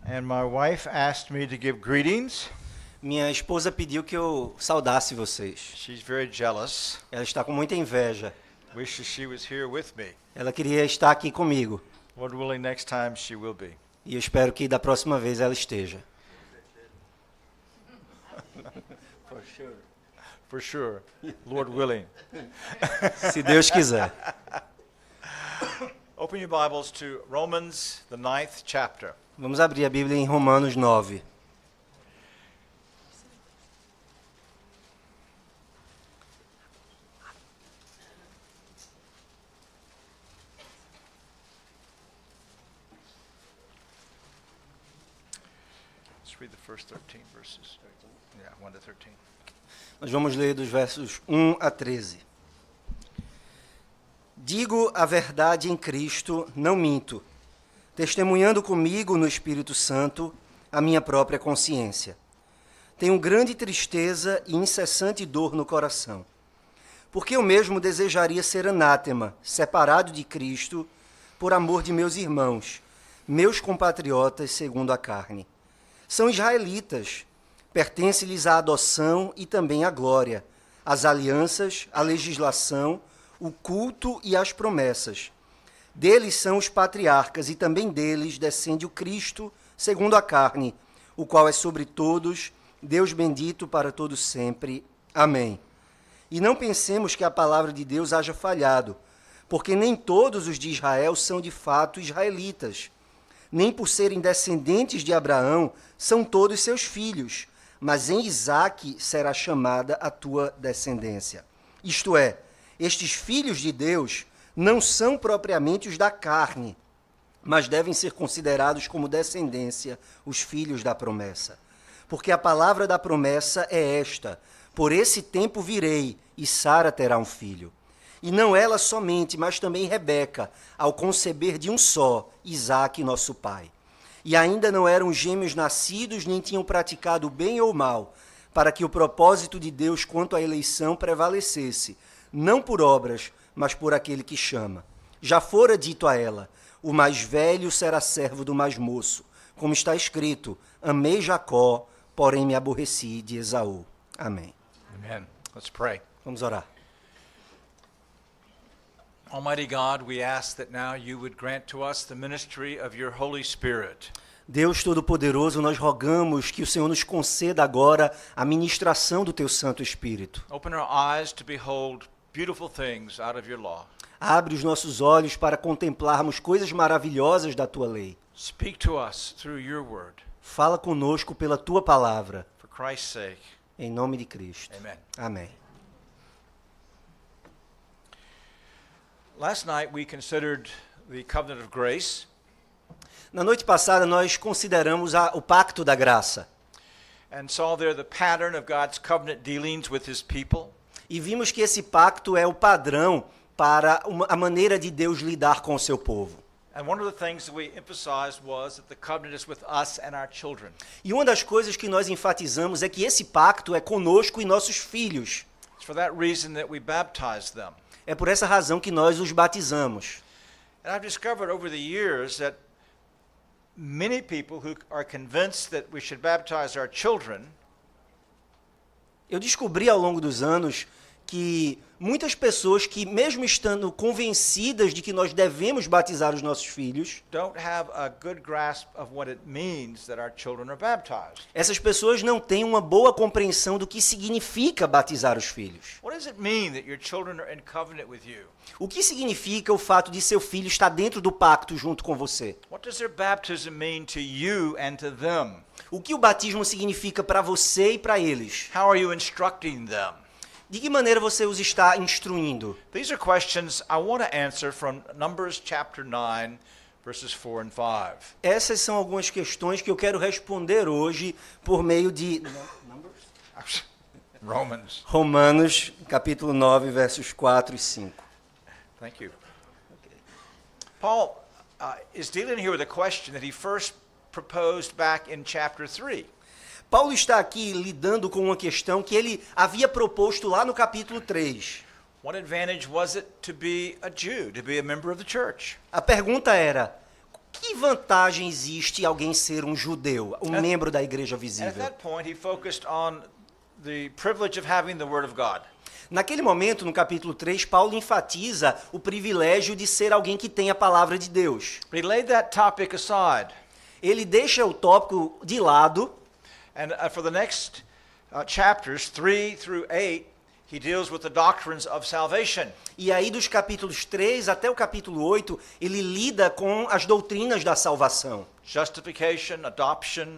And my wife asked me to give greetings. Minha esposa pediu que eu saudasse vocês. She's very jealous. Ela está com muita inveja. Wishes she was here with me. Ela queria estar aqui comigo. Lord willing, next time she will be. E eu espero que da próxima vez ela esteja. For sure. For sure. Lord willing. Se Deus quiser. Open your Bibles to Romans, the 9th chapter. Vamos abrir a Bíblia em Romanos 9. Let's read the first 13 verses. Yeah, 1 to 13. Nós vamos ler dos versos 1 a 13. Digo a verdade em Cristo, não minto, testemunhando comigo no Espírito Santo a minha própria consciência. Tenho grande tristeza e incessante dor no coração, porque eu mesmo desejaria ser anátema, separado de Cristo, por amor de meus irmãos, meus compatriotas segundo a carne. São israelitas, pertence-lhes a adoção e também a glória, as alianças, a legislação, o culto e as promessas. Deles são os patriarcas, e também deles descende o Cristo, segundo a carne, o qual é sobre todos, Deus bendito para todos sempre. Amém. E não pensemos que a palavra de Deus haja falhado, porque nem todos os de Israel são de fato israelitas, nem por serem descendentes de Abraão são todos seus filhos, mas em Isaque será chamada a tua descendência. Isto é, estes filhos de Deus não são propriamente os da carne, mas devem ser considerados como descendência os filhos da promessa. Porque a palavra da promessa é esta: por esse tempo virei, e Sara terá um filho. E não ela somente, mas também Rebeca, ao conceber de um só, Isaque, nosso pai. E ainda não eram gêmeos nascidos, nem tinham praticado o bem ou o mal, para que o propósito de Deus quanto à eleição prevalecesse, não por obras, mas por aquele que chama. Já fora dito a ela: o mais velho será servo do mais moço, como está escrito: amei Jacó, porém me aborreci de Esaú. Amém. Amen. Let's pray. Vamos orar. Almighty God, we ask that now you would grant to us the ministry of your Holy Spirit. Deus Todo-Poderoso, nós rogamos que o Senhor nos conceda agora a ministração do Teu Santo Espírito. Open our eyes to behold beautiful things out of your law. Abre os nossos olhos para contemplarmos coisas maravilhosas da Tua lei. Speak to us through your word. Fala conosco pela Tua palavra, For Christ's sake. em nome de Cristo. Amen. Amém. Last night we considered the covenant of grace. Na noite passada nós consideramos o pacto da graça And saw there the pattern of God's covenant dealings with his people. e vimos que esse pacto é o padrão para a maneira de Deus lidar com o seu povo. And one of the things that we emphasized was that the covenant is with us and our children. E uma das coisas que nós enfatizamos é que esse pacto é conosco e nossos filhos. It's for that reason that we baptize them. É por essa razão que nós os batizamos. And I've discovered over the years that many people who are convinced that we should baptize our children Eu descobri ao longo dos anos que muitas pessoas que, mesmo estando convencidas de que nós devemos batizar os nossos filhos, don't have a good grasp of what it means that our children are baptized. essas pessoas não têm uma boa compreensão do que significa batizar os filhos. What does it mean that your children are in covenant with you? O que significa o fato de seu filho estar dentro do pacto junto com você? What does their baptism mean to you and to them? O que o batismo significa para você e para eles? How are you instructing them? De que maneira você os está instruindo? These are questions I want to answer from Numbers chapter 9, verses 4 and 5. Essas são algumas questões que eu quero responder hoje por meio de Romans. Romanos, capítulo 9, versos 4 e 5. Thank you. Paul is dealing here with a question that he first proposed back in chapter 3. Paulo está aqui lidando com uma questão que ele havia proposto lá no capítulo 3. What advantage was it to be a Jew, to be a member of the church? A pergunta era: que vantagem existe alguém ser um judeu, um membro da igreja And at visível? that point, he focused on the privilege of having the Word of God. Naquele momento, no capítulo 3, Paulo enfatiza o privilégio de ser alguém que tem a palavra de Deus. But he laid that topic aside. Ele deixa o tópico de lado, And for the next chapters, 3 through 8, he deals with the doctrines of salvation. e aí dos capítulos 3 até o capítulo 8, ele lida com as doutrinas da salvação. Justification, adoption,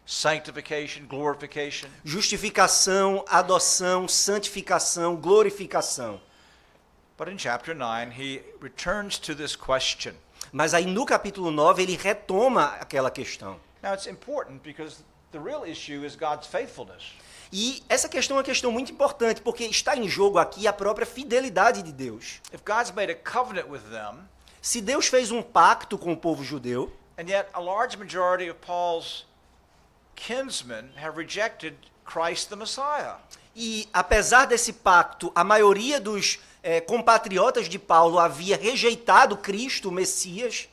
sanctification, glorification. Justificação, adoção, santificação, glorificação. But in chapter 9, he returns to this question. Mas aí no capítulo 9 ele retoma aquela questão. Now, it's important because the real issue is God's faithfulness. E essa questão é uma questão muito importante, porque está em jogo aqui a própria fidelidade de Deus. If God's made a covenant with them, Se Deus fez um pacto com o povo judeu, and yet a large majority of Paul's kinsmen have rejected Christ the Messiah, e apesar desse pacto, a maioria dos compatriotas de Paulo havia rejeitado Cristo, o Messias,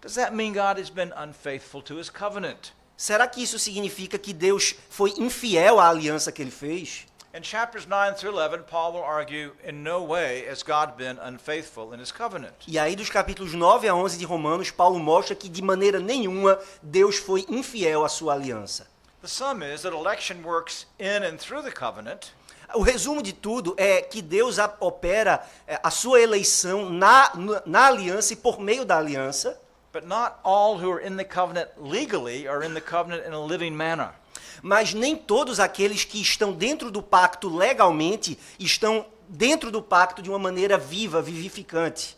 does that mean God has been unfaithful to his covenant? será que isso significa que Deus foi infiel à aliança que ele fez? In chapters 9 through 11, Paul will argue in no way has God been unfaithful in his covenant. E aí dos capítulos 9 a 11 de Romanos, Paulo mostra que de maneira nenhuma Deus foi infiel à sua aliança. The sum is that election works in and through the covenant, O resumo de tudo é que Deus opera a sua eleição na aliança e por meio da aliança, but not all who are in the covenant legally are in the covenant in a living manner. mas nem todos aqueles que estão dentro do pacto legalmente estão dentro do pacto de uma maneira viva, vivificante.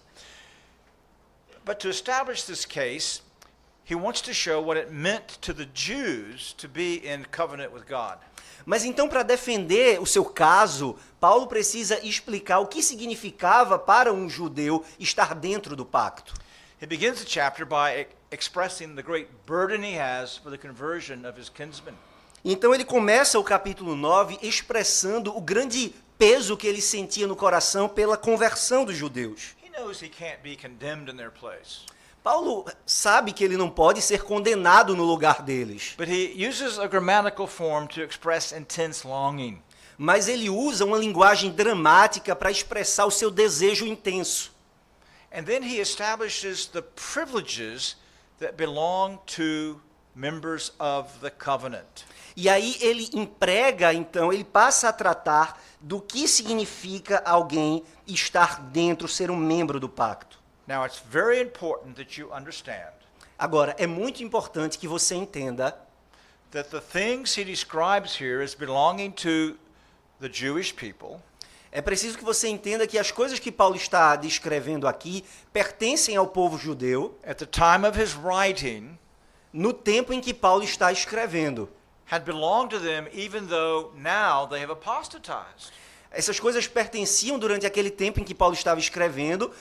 But to establish this case, he wants to show what it meant to the Jews to be in covenant with God. Mas então, para defender o seu caso, Paulo precisa explicar o que significava para um judeu estar dentro do pacto. He begins the chapter by expressing the great burden he has for the conversion of his kinsmen. Então ele começa o capítulo 9 expressando o grande peso que ele sentia no coração pela conversão dos judeus. He knows he can't be condemned in their place, Paulo sabe que ele não pode ser condenado no lugar deles, but he uses a grammatical form to express intense longing. mas ele usa uma linguagem dramática para expressar o seu desejo intenso. And then he establishes the privileges that belong to members of the covenant. E aí ele emprega, então, ele passa a tratar do que significa alguém estar dentro, ser um membro do pacto. Now, it's very important that you understand Agora, é muito importante que você entenda that the things he describes here as belonging to the Jewish people É preciso que você entenda que as coisas que Paulo está descrevendo aqui pertencem ao povo judeu at the time of his writing no tempo em que Paulo está escrevendo. had belonged to them even though now they have apostatized. Essas coisas pertenciam durante aquele tempo em que Paulo estava escrevendo,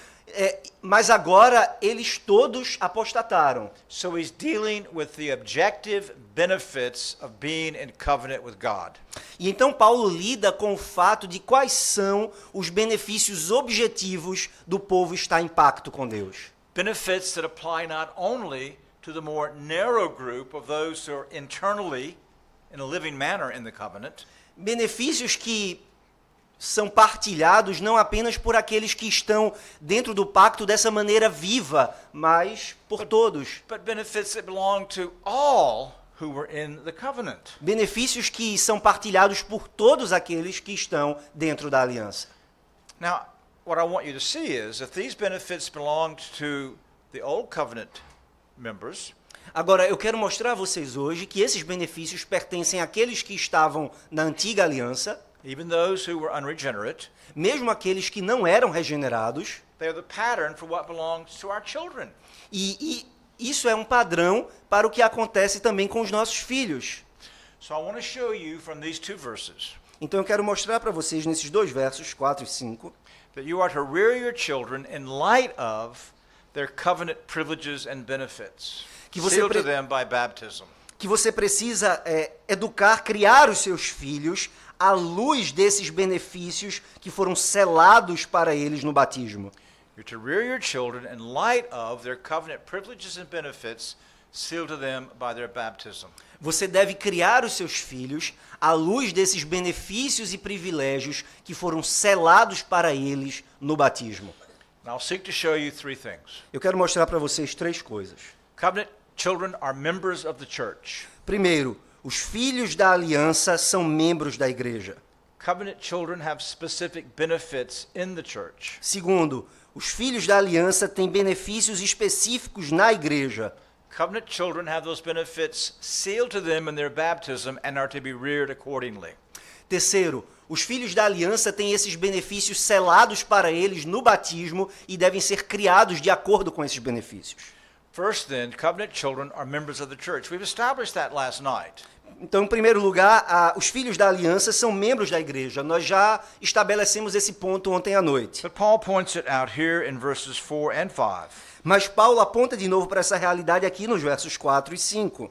mas agora eles todos apostataram. So he's dealing with the objective benefits of being in covenant with God. E então Paulo lida com o fato de quais são os benefícios objetivos do povo estar em pacto com Deus. Benefits that apply not only to the more narrow group of those who are internally in a living manner in the covenant, Benefícios que são partilhados não apenas por aqueles que estão dentro do pacto dessa maneira viva, mas por todos. but benefits that belong to all who were in the covenant. Benefícios que são partilhados por todos aqueles que estão dentro da aliança. Now, what I want you to see is if these benefits belonged to the old covenant members, Agora, eu quero mostrar a vocês hoje que esses benefícios pertencem àqueles que estavam na antiga aliança, even those who were unregenerate, mesmo aqueles que não eram regenerados, they are the pattern for what belongs to our children. e isso é um padrão para o que acontece também com os nossos filhos. So I want to show you from these two verses Então eu quero mostrar para vocês nesses dois versos, 4 e 5, that you are to rear your children in light of their covenant privileges and benefits, Que você sealed to pre- them by baptism. que você precisa educar, criar os seus filhos à luz desses benefícios que foram selados para eles no batismo. You're to rear your children in light of their covenant privileges and benefits sealed to them by their baptism. Você deve criar os seus filhos à luz desses benefícios e privilégios que foram selados para eles no batismo. And I'll seek to show you three things. Eu quero mostrar para vocês três coisas. Covenant children are members of the church. Primeiro, os filhos da aliança são membros da igreja. Covenant children have specific benefits in the church. Segundo, os filhos da aliança têm benefícios específicos na igreja. Covenant children have those benefits sealed to them in their baptism and are to be reared accordingly. Terceiro, os filhos da aliança têm esses benefícios selados para eles no batismo e devem ser criados de acordo com esses benefícios. First, then, covenant children are members of the church. We've established that last night. Então, em primeiro lugar, os filhos da aliança são membros da igreja. Nós já estabelecemos esse ponto ontem à noite. But Paul points it out here in verses 4 and 5. Mas Paulo aponta de novo para essa realidade aqui nos versos 4 e 5.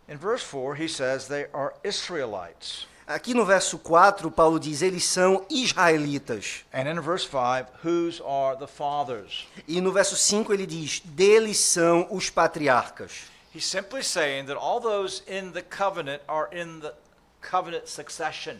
In verse 4, he says they are Israelites. Aqui no verso 4, Paulo diz, eles são israelitas. And in verse 5, whose are the fathers? E no verso 5 ele diz, deles são os patriarcas. He's simply saying that all those in the covenant are in the covenant succession.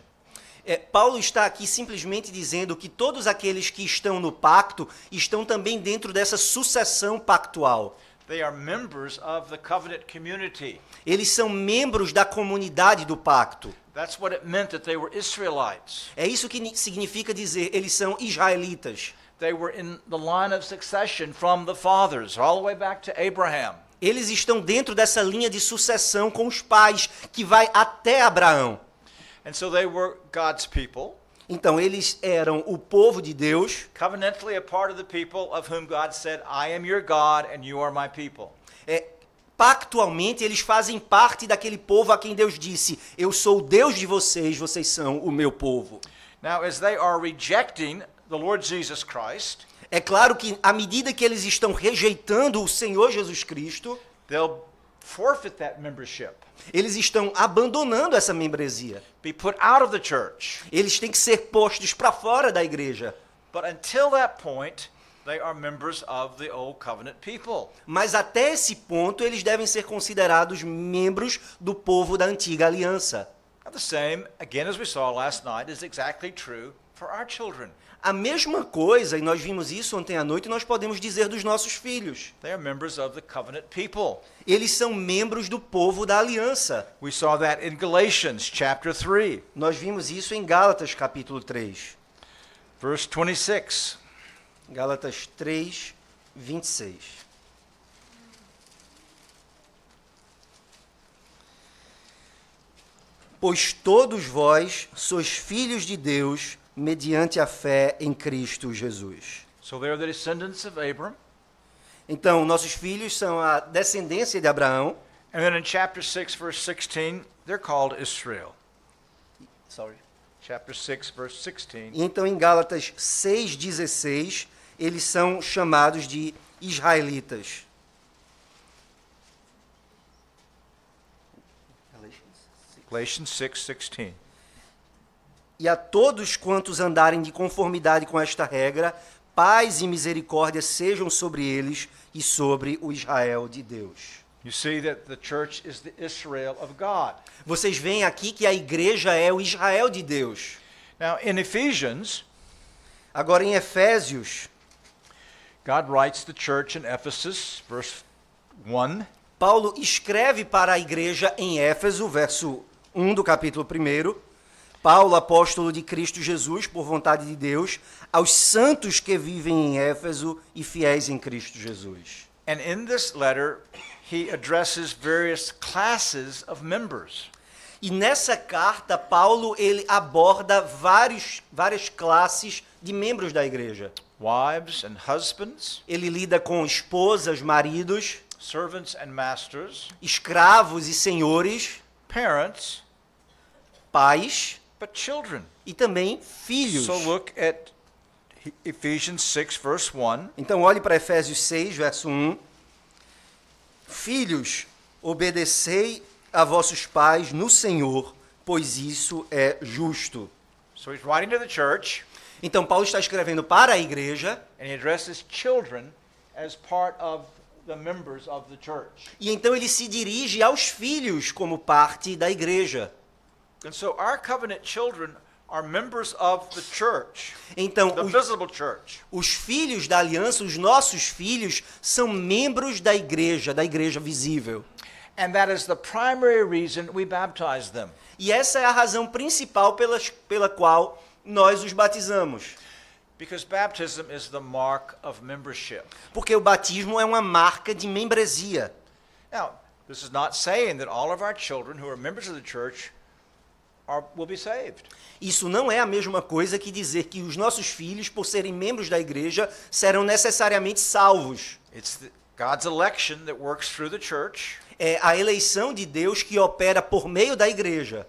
Paulo está aqui simplesmente dizendo que todos aqueles que estão no pacto estão também dentro dessa sucessão pactual. They are members of the covenant community. Eles são membros da comunidade do pacto. That's what it meant that they were Israelites. É isso que significa dizer, eles são israelitas. They were in the line of succession from the fathers, all the way back to Abraham. Eles estão dentro dessa linha de sucessão com os pais, que vai até Abraão. And so they were God's people, Então, eles eram o povo de Deus, covenantally a part of the people of whom God said, I am your God and you are my people. pactualmente eles fazem parte daquele povo a quem Deus disse, eu sou o Deus de vocês, vocês são o meu povo. Now, as they are rejecting the Lord Jesus Christ, É claro que, à medida que eles estão rejeitando o Senhor Jesus Cristo, they'll forfeit that membership, eles estão abandonando essa membresia. be put out of the church. Eles têm que ser postos para fora da igreja. But until that point, they are members of the old covenant people. Mas até esse ponto, eles devem ser considerados membros do povo da antiga aliança. Now, the same, again, as we saw last night, is exactly true for our children. A mesma coisa, e nós vimos isso ontem à noite, nós podemos dizer dos nossos filhos. They are members of the covenant people. Eles são membros do povo da aliança. We saw that in Galatians chapter 3, Nós vimos isso em Gálatas capítulo 3. verse 26. Gálatas 3, 26. Pois todos vós sois filhos de Deus mediante a fé em Cristo Jesus. So they are the descendants of Abram. Então, nossos filhos são a descendência de Abraão. And then in chapter 6, verse 16, they're called Israel. Chapter 6, verse 16. E então, em Gálatas 6,16, eles são chamados de israelitas. Galatians 6:16. E a todos quantos andarem de conformidade com esta regra, paz e misericórdia sejam sobre eles e sobre o Israel de Deus. You see that the church is the Israel of God. Vocês veem aqui que a igreja é o Israel de Deus. Now, in Ephesians, Agora, em Efésios, God writes the church in Ephesus, verse 1, Paulo escreve para a igreja em Éfeso, verso 1 do capítulo 1, Paulo, apóstolo de Cristo Jesus, por vontade de Deus, aos santos que vivem em Éfeso e fiéis em Cristo Jesus. and in this letter, he addresses various classes of members. E nessa carta, Paulo ele aborda várias classes de membros da igreja. Wives and husbands, Ele lida com esposas, maridos, servants and masters, escravos e senhores, parents, pais but children. e também filhos. So look at Ephesians 6, verse 1. Então olhe para Efésios 6, verso 1. Filhos, obedecei a vossos pais no Senhor, pois isso é justo. So he's writing to the church. Então Paulo está escrevendo para a igreja, and he addresses children as part of the members of the church. e então ele se dirige aos filhos como parte da igreja. And so our covenant children are members of the church, Então, the visible church. os filhos da aliança, os nossos filhos, são membros da igreja visível. And that is the primary reason we baptize them. E essa é a razão principal pela qual nós os batizamos. Because baptism is the mark of membership. Porque o batismo é uma marca de membresia. Now, this is not saying that all of our children who are members of the church will be saved. Isso não é a mesma coisa que dizer que os nossos filhos, por serem membros da igreja, serão necessariamente salvos. It's God's election that works through the church. É a eleição de Deus que opera por meio da igreja.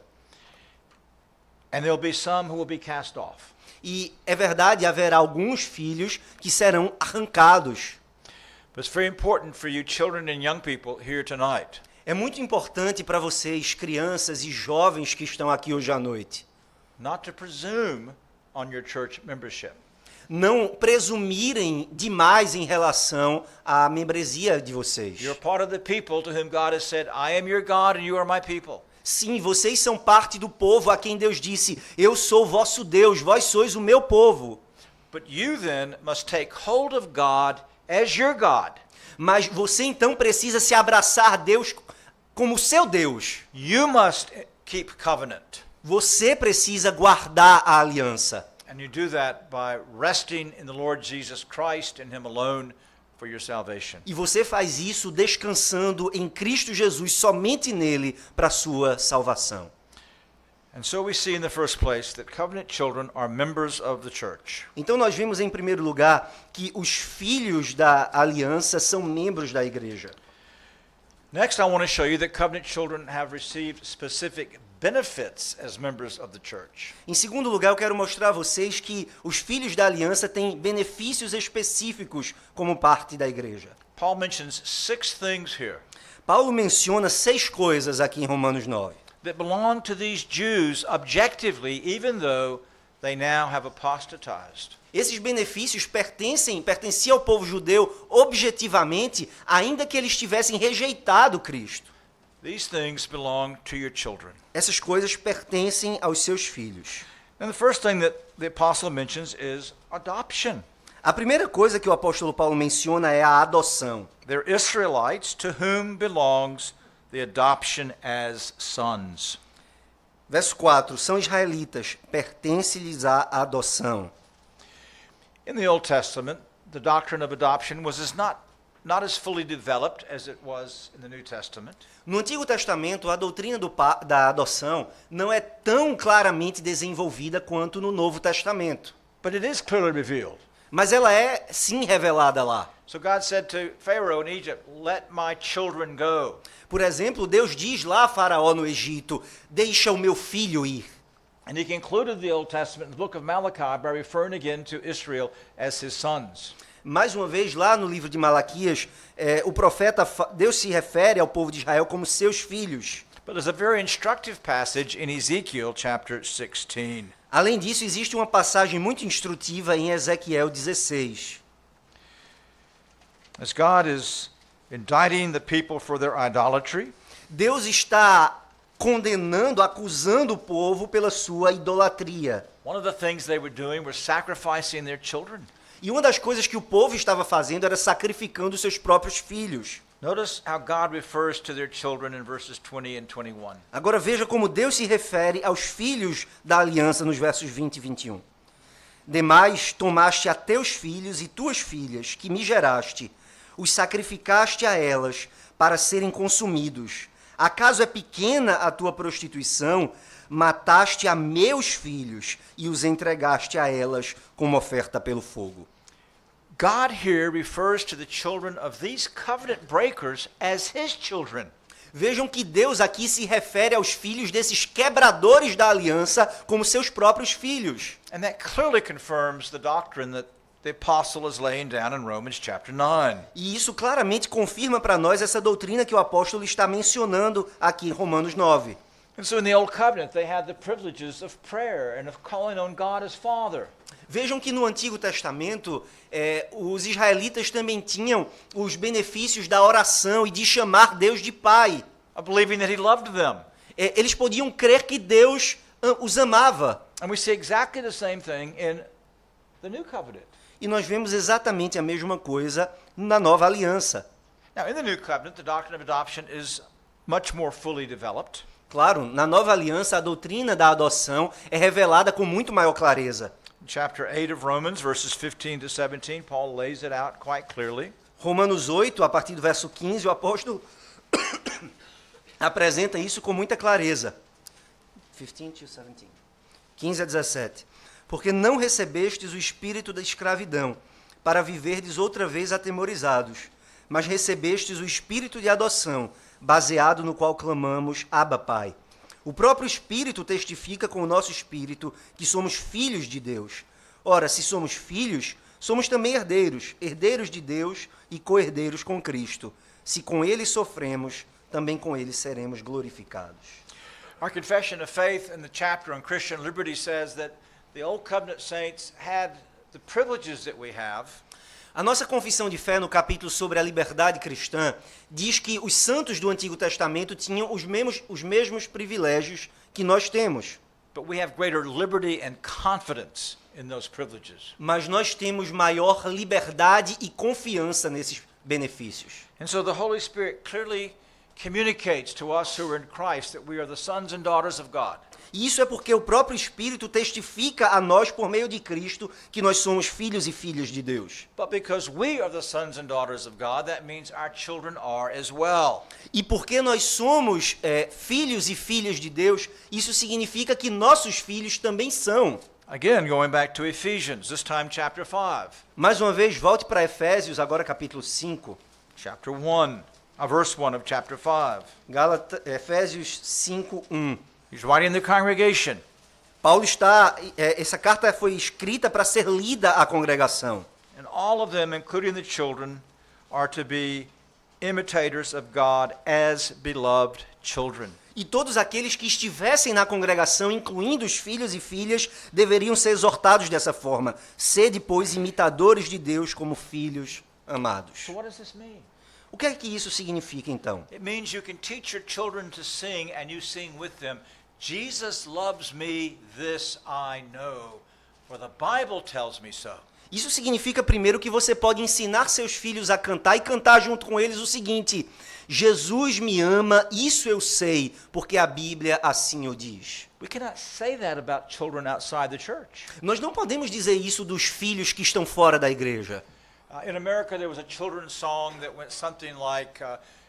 And there'll be some who will be cast off. E é verdade, haverá alguns filhos que serão arrancados. But it's very important for you children and young people here tonight É muito importante para vocês, crianças e jovens que estão aqui hoje à noite, not to presume on your church membership. não presumirem demais em relação à membresia de vocês. You're part of the people to whom God has said, I am your God and you are my people. Sim, vocês são parte do povo a quem Deus disse, eu sou o vosso Deus, vós sois o meu povo. But you then must take hold of God as your God. Mas você então precisa se abraçar a Deus como seu Deus. You must keep covenant. Você precisa guardar a aliança. And you do that by resting in the Lord Jesus Christ and Him alone for your salvation. E você faz isso descansando em Cristo Jesus, somente nele, para a sua salvação. And so we see in the first place that covenant children are members of the church. Então nós vimos em primeiro lugar que os filhos da aliança são membros da igreja. Next, I want to show you that covenant children have received specific benefits as members of the church. Em segundo lugar, eu quero mostrar a vocês que os filhos da aliança têm benefícios específicos como parte da igreja. Paul mentions 6 things here Paulo menciona 6 coisas aqui em Romanos 9. that belong to these Jews objectively, even though they now have apostatized. Esses benefícios pertenciam ao povo judeu objetivamente, ainda que eles tivessem rejeitado Cristo. These things belong to your children. Essas coisas pertencem aos seus filhos. And the first thing that the apostle mentions is adoption. A primeira coisa que o apóstolo Paulo menciona é a adoção. They're Israelites to whom belongs the adoption as sons. Verso 4. São israelitas, pertence-lhes a adoção. In the Old Testament, the doctrine of adoption was not as fully developed as it was in the New Testament. No Antigo Testamento, a doutrina da adoção não é tão claramente desenvolvida quanto no Novo Testamento. But it is clearly revealed. Mas ela é, sim, revelada lá. So God said to Pharaoh in Egypt, let my children go. Por exemplo, Deus diz lá a Faraó no Egito, deixa o meu filho ir. And he concluded the Old Testament in the book of Malachi by referring again to Israel as his sons. Mais uma vez, lá no livro de Malaquias, o profeta, Deus se refere ao povo de Israel como seus filhos. But there's a very instructive passage in Ezekiel chapter 16. Além disso, existe uma passagem muito instrutiva em Ezequiel 16. As God is indicting the people for their idolatry, Deus está condenando, acusando o povo pela sua idolatria. one of the things they were doing was sacrificing their children. E uma das coisas que o povo estava fazendo era sacrificando seus próprios filhos. Notice how God refers to their children in verses 20 and 21. Agora veja como Deus se refere aos filhos da aliança nos versos 20 e 21. Demais, tomaste a teus filhos e tuas filhas, que me geraste, os sacrificaste a elas para serem consumidos. Acaso é pequena a tua prostituição? Mataste a meus filhos e os entregaste a elas como oferta pelo fogo. God here refers to the children of these covenant breakers as his children. Vejam que Deus aqui se refere aos filhos desses quebradores da aliança como seus próprios filhos. And that clearly confirms the doctrine that the apostle is laying down in Romans chapter 9. E isso claramente confirma para nós essa doutrina que o apóstolo está mencionando aqui em Romanos 9. And so in the Old Covenant, they had the privileges of prayer and of calling on God as Father. Vejam que no Antigo Testamento, os israelitas também tinham os benefícios da oração e de chamar Deus de Pai. of believing that he loved them. Eles podiam crer que Deus os amava. And we see exactly the same thing in the new covenant. E nós vemos exatamente a mesma coisa na Nova Aliança. Now, in the new covenant, the doctrine of adoption is much more fully developed. Claro, na Nova Aliança, a doutrina da adoção é revelada com muito maior clareza. In chapter 8 of Romans, verses 15 to 17, Paul lays it out quite clearly. Romanos 8, a partir do verso 15, o apóstolo apresenta isso com muita clareza. 15 to 17. 15 a 17. Porque não recebestes o espírito da escravidão, para viverdes outra vez atemorizados, mas recebestes o espírito de adoção, baseado no qual clamamos, Abba, Pai. O próprio Espírito testifica com o nosso espírito que somos filhos de Deus. Ora, se somos filhos, somos também herdeiros, herdeiros de Deus e co-herdeiros com Cristo. Se com Ele sofremos, também com Ele seremos glorificados. Our confession of faith in the chapter on Christian liberty says that the Old Covenant saints had the privileges that we have. A nossa confissão de fé no capítulo sobre a liberdade cristã diz que os santos do Antigo Testamento tinham os mesmos privilégios que nós temos. But we have greater liberty and confidence in those privileges. Mas nós temos maior liberdade e confiança nesses benefícios. And so the Holy Spirit clearly communicates to us who are in Christ that we are the sons and daughters of God. E isso é porque o próprio Espírito testifica a nós, por meio de Cristo, que nós somos filhos e filhas de Deus. But because we are the sons and daughters of God, that means our children are as well. E porque nós somos filhos e filhas de Deus, isso significa que nossos filhos também são. Again, going back to Ephesians, this time chapter 5. Mais uma vez, volte para Efésios, agora capítulo 5. Chapter 1, verse 1 of chapter 5. Efésios 5, 1. He's writing to the congregation. Paulo essa carta foi escrita para ser lida à congregação. And all of them, including the children, are to be imitators of God as beloved children. E todos aqueles que estivessem na congregação, incluindo os filhos e filhas, deveriam ser exortados dessa forma. Sede, pois, imitadores de Deus como filhos amados. So what does this mean? O que é que isso significa, então? It means you can teach your children to sing and you sing with them. Jesus loves me, this I know, for the Bible tells me so. Isso significa, primeiro, que você pode ensinar seus filhos a cantar e cantar junto com eles o seguinte: Jesus me ama, isso eu sei, porque a Bíblia assim o diz. We cannot say that about children outside the church. Nós não podemos dizer isso dos filhos que estão fora da igreja. In America, there was a children's song that went something like,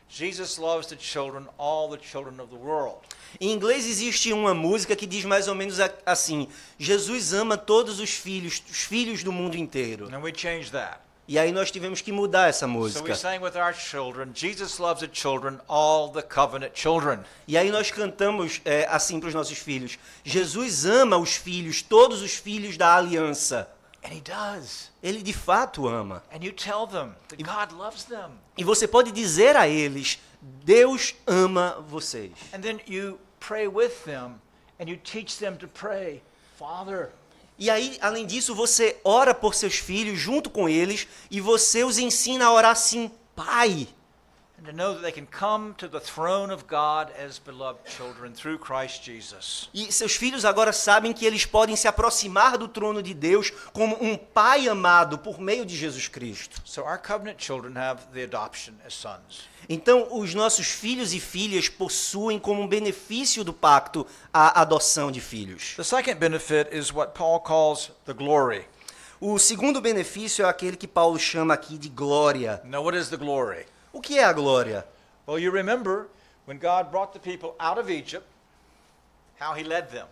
Jesus loves the children, all the children of the world. Em inglês existe uma música que diz mais ou menos assim: Jesus ama todos os filhos do mundo inteiro. And we changed that. E aí nós tivemos que mudar essa So we música. sang with our children, Jesus loves the children, all the covenant children. E aí nós cantamos assim para os nossos filhos: Jesus ama os filhos, todos os filhos da aliança. And he does. Ele de fato ama. And you tell them that God loves them. E você pode dizer a eles: Deus ama vocês. And then you pray with them and you teach them to pray, Father. E aí, além disso, você ora por seus filhos junto com eles e você os ensina a orar assim: Pai. And to know that they can come to the throne of God as beloved children through Christ Jesus. E seus filhos agora sabem que eles podem se aproximar do trono de Deus como um pai amado por meio de Jesus Cristo. So our covenant children have the adoption as sons. Então, os nossos filhos e filhas possuem como um benefício do pacto a adoção de filhos. The second benefit is what Paul calls the glory. O segundo benefício é aquele que Paulo chama aqui de glória. Now, what is the glory? O que é a glória? Well, you remember when God brought the people out of Egypt, how he led them.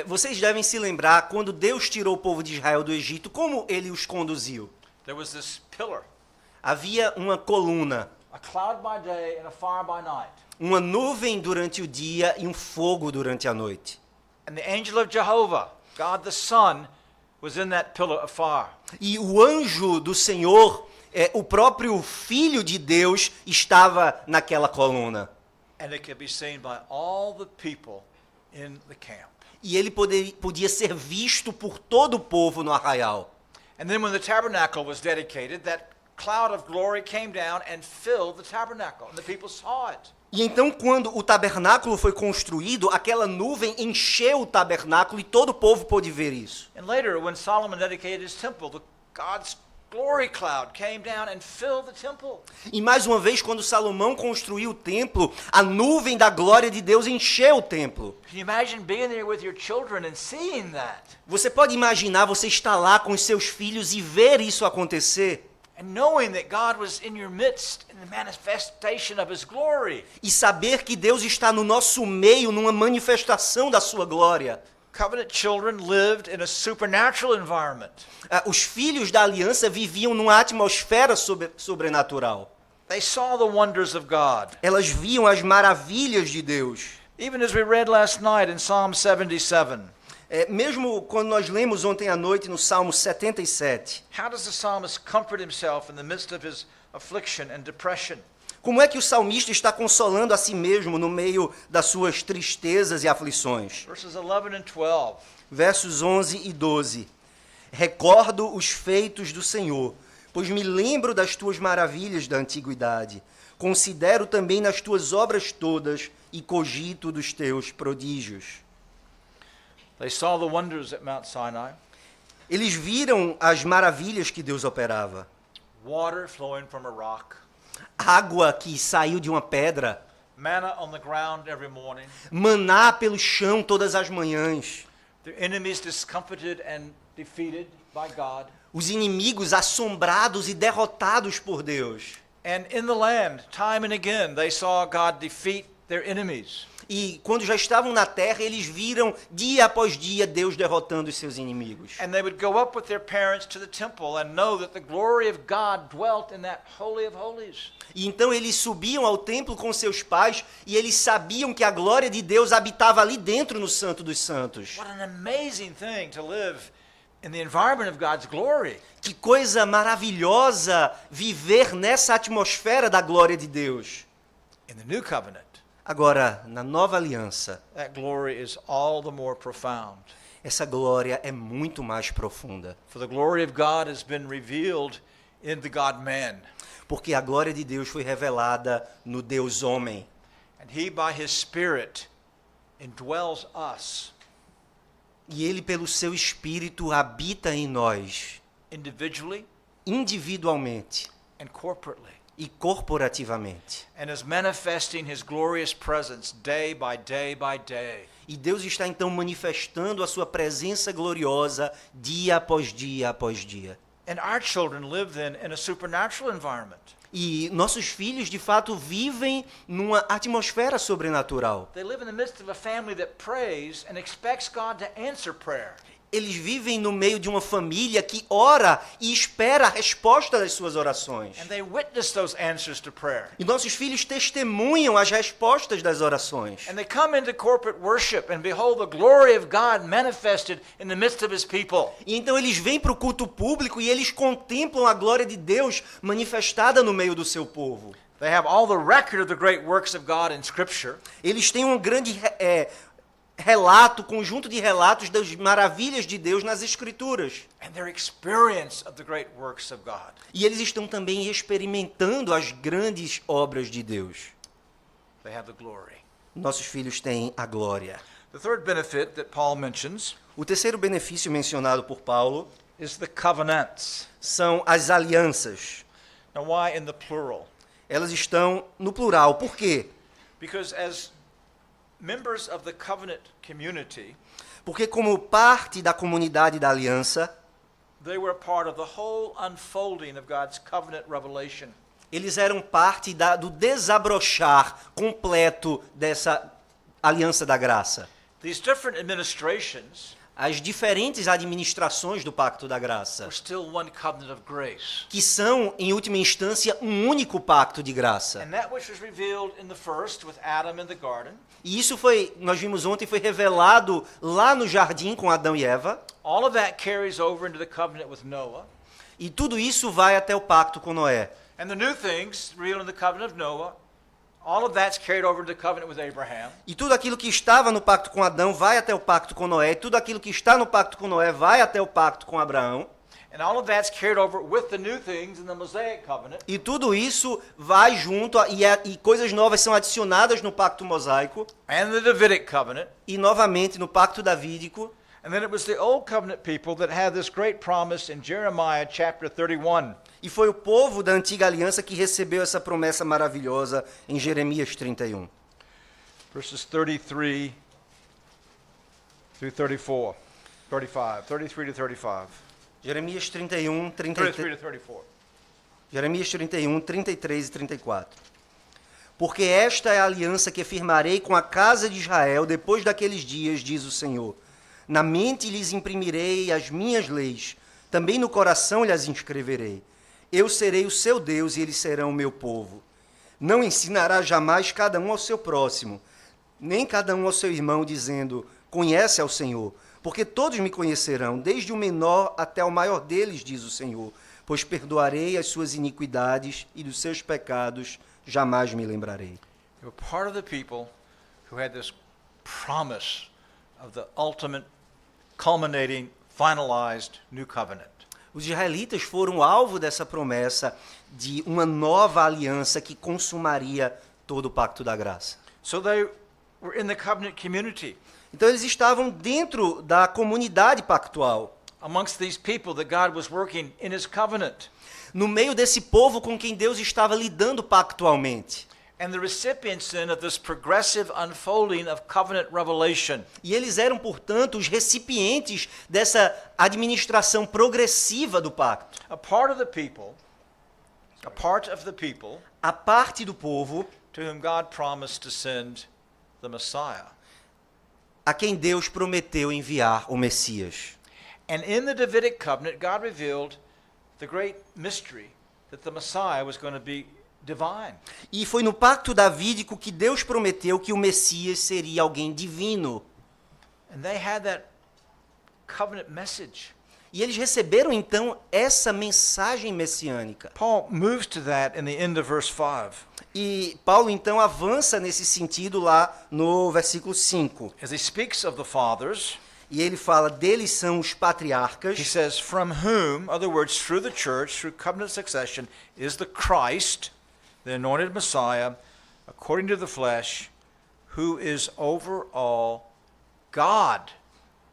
Vocês devem se lembrar quando Deus tirou o povo de Israel do Egito, como ele os conduziu. There was this pillar, Havia uma coluna, a cloud by day and a fire by night. uma nuvem durante o dia e um fogo durante a noite. And the angel of Jehovah, God the Son, was in that pillar of fire. E o anjo do Senhor, o próprio Filho de Deus, estava naquela coluna. And it could be seen by all the people in the camp. E ele podia ser visto por todo o povo no arraial. And then when the tabernacle was dedicated, that cloud of glory came down and filled the tabernacle, and the people saw it. E então, quando o tabernáculo foi construído, aquela nuvem encheu o tabernáculo e todo o povo pôde ver isso. And later, when Solomon dedicated his temple, God's glory cloud came down and filled the temple. E mais uma vez, quando Salomão construiu o templo, a nuvem da glória de Deus encheu o templo. Can you imagine being there with your children and seeing that? Você pode imaginar você estar lá com os seus filhos e ver isso acontecer? And knowing that God was in your midst in the manifestation of his glory. E saber que Deus está no nosso meio, numa manifestação da sua glória. Covenant children lived in a supernatural environment. Os filhos da aliança viviam numa atmosfera sobrenatural. They saw the wonders of God. Elas viam as maravilhas de Deus. Even as we read last night in Psalm 77. Mesmo quando nós lemos ontem à noite no Salmo 77. How does the psalmist comfort himself in the midst of his affliction and depression? Como é que o salmista está consolando a si mesmo no meio das suas tristezas e aflições? Verses 11 and 12. Versos 11 e 12. Recordo os feitos do Senhor, pois me lembro das tuas maravilhas da antiguidade. Considero também nas tuas obras todas e cogito dos teus prodígios. They saw the wonders at Mount Sinai. Eles viram as maravilhas que Deus operava. Water flowing from a rock. Água que saiu de uma pedra. Manna on the ground every morning. Maná pelo chão todas as manhãs. Their enemies discomfited and defeated by God. Os inimigos assombrados e derrotados por Deus. And in the land, time and again, they saw God defeat their enemies. E quando já estavam na terra, eles viram dia após dia Deus derrotando os seus inimigos. And they would go up with their parents to the temple and know that the glory of God dwelt in that holy of holies. E então eles subiam ao templo com seus pais e eles sabiam que a glória de Deus habitava ali dentro no Santo dos Santos. What an amazing thing to live in the environment of God's glory. Que coisa maravilhosa viver nessa atmosfera da glória de Deus. In the new covenant, agora, na nova aliança, that glory is all the more profound. Essa glória é muito mais profunda. For the glory of God has been revealed in the God-man. Porque a glória de Deus foi revelada no Deus homem. And he by his spirit indwells us. E ele pelo seu espírito habita em nós, individually, individualmente and corporately. E corporativamente. And is manifesting his glorious presence day by day by day. E Deus está então manifestando a sua presença gloriosa dia após dia após dia. And our children live then in a supernatural environment. E nossos filhos de fato vivem numa atmosfera sobrenatural. They live in the midst of a family that prays and expects God to answer prayer. Eles vivem no meio de uma família que ora e espera a resposta das suas orações. And they witness those answers to prayer. E nossos filhos testemunham as respostas das orações. And they come into corporate worship and behold the glory of God manifested in the midst of his people. E então eles vêm para o culto público e eles contemplam a glória de Deus manifestada no meio do seu povo. They have all the record of the great works of God in Scripture. Eles têm um grande relato, conjunto de relatos das maravilhas de Deus nas Escrituras. And their experience of the great works of God. E eles estão também experimentando as grandes obras de Deus. They have the glory. Nossos filhos têm a glória. The third benefit that Paul mentions O terceiro benefício mencionado por Paulo is the covenants. são as alianças. Now why in the plural? Elas estão no plural. Por quê? Because as members of the covenant community, porque como parte da comunidade da aliança, they were part of the whole unfolding of God's covenant revelation. Eles eram parte do desabrochar completo dessa aliança da graça. These different administrations As diferentes administrações do Pacto da Graça, were still one covenant of grace. que são, em última instância, um único pacto de graça. And that which was revealed in the first with Adam in the garden, E isso nós vimos ontem, foi revelado lá no jardim com Adão e Eva. all of that carries over into the covenant with Noah. E tudo isso vai até o pacto com Noé. And the new things revealed in the covenant of Noah All of that's carried over to the covenant with Abraham. E tudo aquilo que estava no pacto com Adão vai até o pacto com Noé. E tudo aquilo que está no pacto com Noé vai até o pacto com Abraão. And all of that's carried over with the new things in the Mosaic covenant. E tudo isso vai junto e coisas novas são adicionadas no pacto mosaico And the Davidic covenant. e novamente no pacto davídico. And then it was the old covenant people that had this great promise in Jeremiah chapter 31. E foi o povo da antiga aliança que recebeu essa promessa maravilhosa em Jeremias 31. Verses 33 through 34. 33 to 35. Jeremias 31, 33 33. to 34. Jeremias 31, 33 e 34. Porque esta é a aliança que firmarei com a casa de Israel depois daqueles dias, diz o Senhor. Na mente lhes imprimirei as minhas leis, também no coração lhes inscreverei. Eu serei o seu Deus e eles serão o meu povo. Não ensinará jamais cada um ao seu próximo, nem cada um ao seu irmão, dizendo, conhece ao Senhor. Porque todos me conhecerão, desde o menor até o maior deles, diz o Senhor. Pois perdoarei as suas iniquidades e dos seus pecados jamais me lembrarei. You were part of the people who had this promise of the ultimate, culminating, finalized new covenant. Os israelitas foram alvo dessa promessa de uma nova aliança que consumaria todo o pacto da graça. So they were in the covenant community. Então eles estavam dentro da comunidade pactual, Amongst these people that God was working in his covenant. no meio desse povo com quem Deus estava lidando pactualmente. And the recipients then of this progressive unfolding of covenant revelation. E eles eram, portanto, os recipientes dessa administração progressiva do pacto. A part of the people A parte do povo to whom God promised to send the Messiah. a quem Deus prometeu enviar o Messias. And in the Davidic covenant, God revealed the great mystery that the Messiah was going to be divine. E foi no pacto davídico que Deus prometeu que o Messias seria alguém divino. And they had that covenant message. E eles receberam então essa mensagem messiânica. Paul moves to that in the end of verse 5. E Paulo então avança nesse sentido lá no versículo 5. As he speaks of the fathers, E ele fala, deles são os he patriarcas, says, from whom, in other words, through the church, through covenant succession, is the Christ, the anointed Messiah, according to the flesh, who is over all God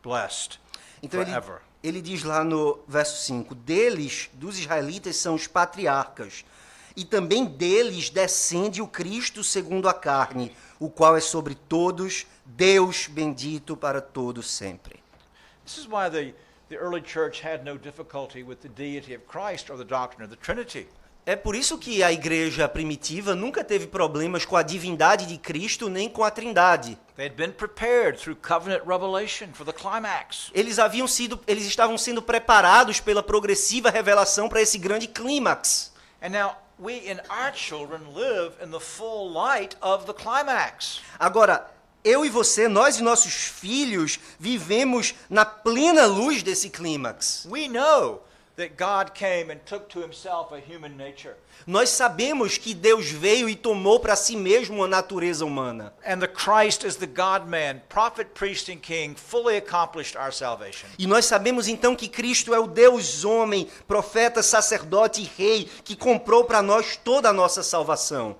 blessed Então forever. ele diz lá no verso 5, deles, dos israelitas, são os patriarcas, e também deles descende o Cristo segundo a carne, o qual é sobre todos, Deus bendito para todos sempre. This is why the early church had no difficulty with the deity of Christ or the doctrine of the Trinity. É por isso que a igreja primitiva nunca teve problemas com a divindade de Cristo nem com a Trindade. They had been prepared through covenant revelation for the climax. Eles estavam sendo preparados pela progressiva revelação para esse grande clímax. And now we and our children live in the full light of the climax. Agora, eu e você, nós e nossos filhos, vivemos na plena luz desse clímax. We know that God came and took to himself a human nature. Nós sabemos que Deus veio e tomou para si mesmo a natureza humana. And the Christ is the God-man, prophet, priest, and king, fully accomplished our salvation. E nós sabemos então que Cristo é o Deus homem, profeta, sacerdote e rei, que comprou para nós toda a nossa salvação.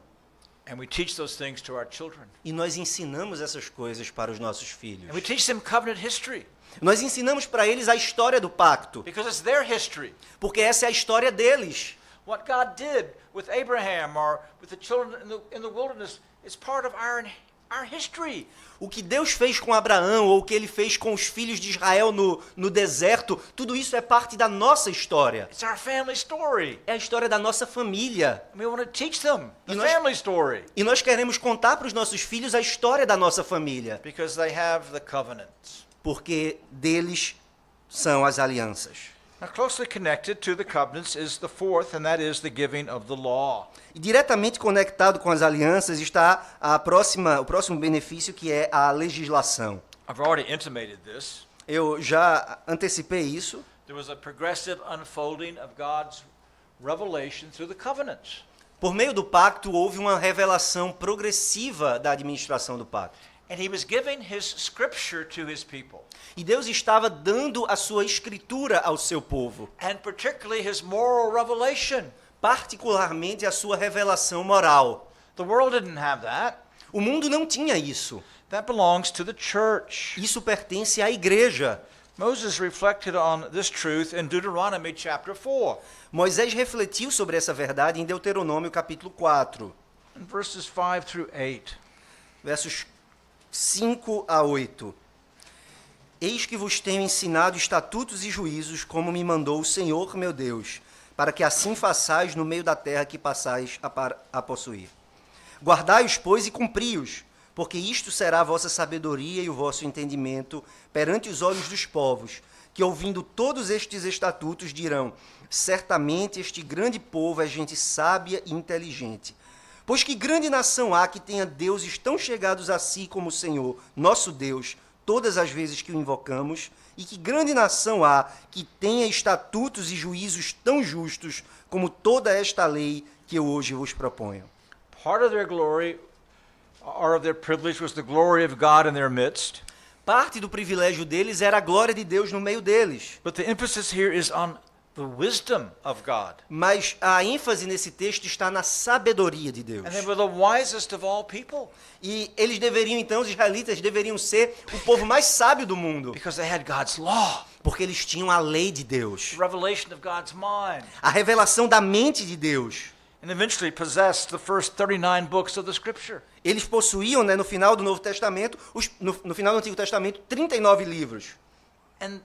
And we teach those things to our children. E nós ensinamos essas coisas para os nossos filhos. And we teach them covenant history Nós ensinamos para eles a história do pacto, because it's their history. porque essa é a história deles. What God did with Abraham or with the children in the wilderness is part of our history. O que Deus fez com Abraão, ou o que ele fez com os filhos de Israel no deserto, tudo isso é parte da nossa história. It's our family story. É a história da nossa família. And we want to teach them the E nós- family story E nós queremos contar para os nossos filhos a história da nossa família, because they have the covenants. porque deles são as alianças. Now, closely connected to the covenants is the fourth, and that is the giving of the law. E diretamente conectado com as alianças está o próximo benefício, que é a legislação. I've already intimated this. Eu já antecipei isso. There was a progressive unfolding of God's revelation through the covenants. Por meio do pacto, houve uma revelação progressiva da administração do pacto. And he was giving his scripture to his people, E Deus estava dando a sua escritura ao seu povo, and particularly his moral revelation. particularmente a sua revelação moral. The world didn't have that. O mundo não tinha isso. That belongs to the church. Isso pertence à igreja. Moses reflected on this truth in Deuteronomy chapter 4, Moisés refletiu sobre essa verdade em Deuteronômio capítulo 4, in verses 5 through 8. versos 5 a 8. Eis que vos tenho ensinado estatutos e juízos, como me mandou o Senhor meu Deus, para que assim façais no meio da terra que passais a possuir. Guardai-os, pois, e cumpri-os, porque isto será a vossa sabedoria e o vosso entendimento perante os olhos dos povos, que ouvindo todos estes estatutos dirão, certamente este grande povo é gente sábia e inteligente. Pois que grande nação há que tenha deuses tão chegados a si como o Senhor, nosso Deus, todas as vezes que o invocamos, e que grande nação há que tenha estatutos e juízos tão justos como toda esta lei que eu hoje vos proponho. Part of their glory or of their privilege was the glory of God in their midst. Parte do privilégio deles era a glória de Deus no meio deles. But the emphasis here is on the wisdom of God. Mas a ênfase nesse texto está na sabedoria de Deus. And they were the wisest of all people E eles deveriam, então, os israelitas deveriam ser o povo mais sábio do mundo, because they had God's law, porque eles tinham a lei de Deus, the revelation of God's mind, a revelação da mente de Deus. and eventually possessed the first 39 books of the Scripture. Eles possuíam, no final do Novo Testamento, no final do Antigo Testamento, 39 livros. And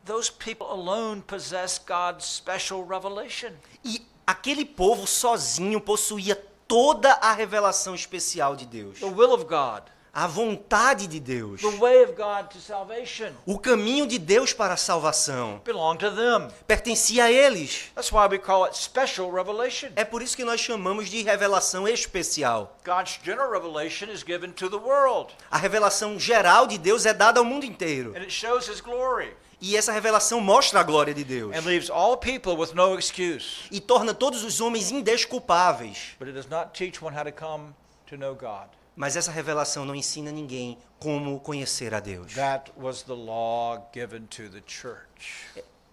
those people alone possess God's special revelation. E aquele povo sozinho possuía toda a revelação especial de Deus. The will of God, A vontade de Deus. the way of God to salvation O caminho de Deus para a salvação belong to them. pertencia a eles. That's why we call it special revelation. É por isso que nós chamamos de revelação especial. God's general revelation is given to the world, A revelação geral de Deus é dada ao mundo inteiro. and it shows His glory, E essa revelação mostra a glória de Deus. and leaves all people with no excuse. E torna todos os homens indesculpáveis. But it does not teach one how to come to know God. Mas essa revelação não ensina ninguém como conhecer a Deus. That was the law given to the church.